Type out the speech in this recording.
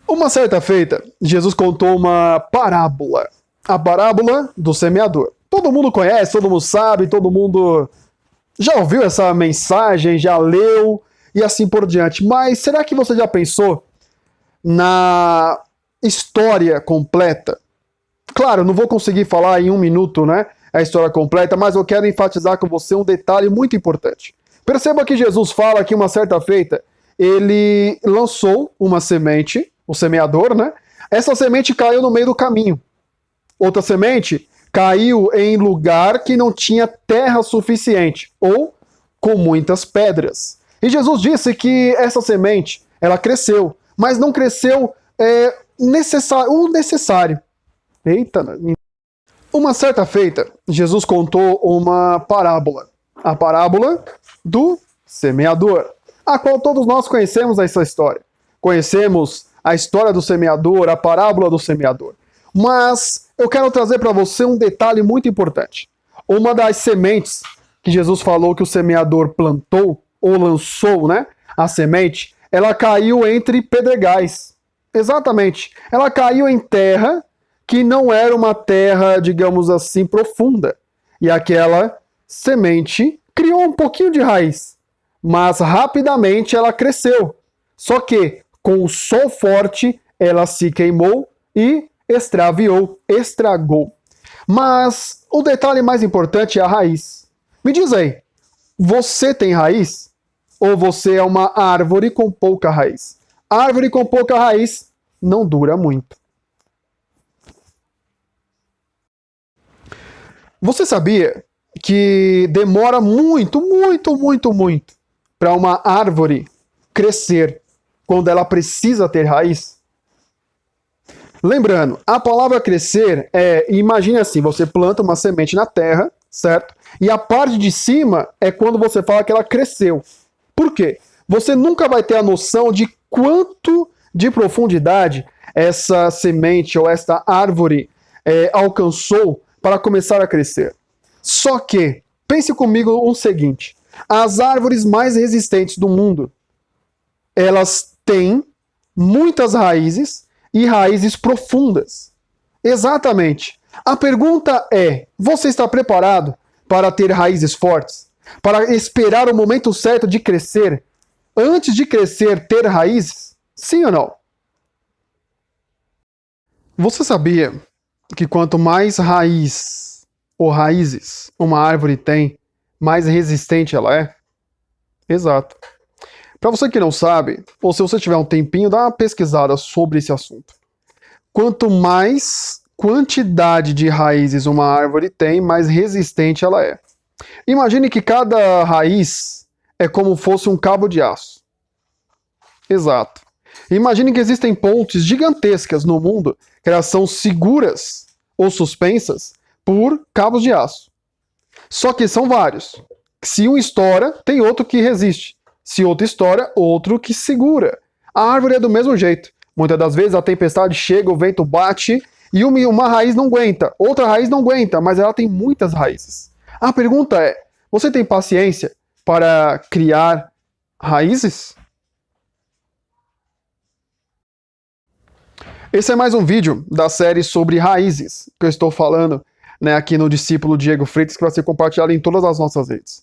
Uma certa feita, Jesus contou uma parábola. A parábola do semeador. Todo mundo conhece, todo mundo sabe, todo mundo já ouviu essa mensagem, já leu e assim por diante. Mas será que você já pensou na história completa? Claro, eu não vou conseguir falar em um minuto, né, a história completa, mas eu quero enfatizar com você um detalhe muito importante. Perceba que Jesus fala que uma certa feita, ele lançou uma semente, o semeador, né? Essa semente caiu no meio do caminho. Outra semente caiu em lugar que não tinha terra suficiente, ou com muitas pedras. E Jesus disse que essa semente, ela cresceu, mas não cresceu o necessário. Eita! Uma certa feita, Jesus contou uma parábola. A parábola do semeador, a qual todos nós conhecemos essa história. Conhecemos a história do semeador, a parábola do semeador. Mas eu quero trazer para você um detalhe muito importante. Uma das sementes que Jesus falou que o semeador plantou, ou lançou, né? A semente, ela caiu entre pedregais. Exatamente. Ela caiu em terra que não era uma terra, digamos assim, profunda. E aquela semente criou um pouquinho de raiz, mas rapidamente ela cresceu. Só que, com o sol forte, ela se queimou e extraviou, estragou. Mas o detalhe mais importante é a raiz. Me diz aí, você tem raiz? Ou você é uma árvore com pouca raiz? Árvore com pouca raiz não dura muito. Você sabia que demora muito para uma árvore crescer quando ela precisa ter raiz? Lembrando, a palavra crescer imagine assim, você planta uma semente na terra, certo? E a parte de cima é quando você fala que ela cresceu. Por quê? Você nunca vai ter a noção de quanto de profundidade essa semente ou esta árvore alcançou para começar a crescer. Só que, pense comigo o seguinte, as árvores mais resistentes do mundo, elas têm muitas raízes e raízes profundas. Exatamente. A pergunta é, você está preparado para ter raízes fortes? Para esperar o momento certo de crescer? Antes de crescer, ter raízes? Sim ou não? Você sabia que quanto mais raiz ou raízes uma árvore tem, mais resistente ela é? Exato. Para você que não sabe, ou se você tiver um tempinho, dá uma pesquisada sobre esse assunto. Quanto mais quantidade de raízes uma árvore tem, mais resistente ela é. Imagine que cada raiz é como fosse um cabo de aço. Exato. Imagine que existem pontes gigantescas no mundo que elas são seguras ou suspensas por cabos de aço. Só que são vários. Se um estoura, tem outro que resiste. Se outro estoura, outro que segura. A árvore é do mesmo jeito. Muitas das vezes a tempestade chega, o vento bate e uma raiz não aguenta. Outra raiz não aguenta, mas ela tem muitas raízes. A pergunta é, você tem paciência para criar raízes? Esse é mais um vídeo da série sobre raízes que eu estou falando, né, aqui no Discípulo Diego Freitas, que vai ser compartilhado em todas as nossas redes.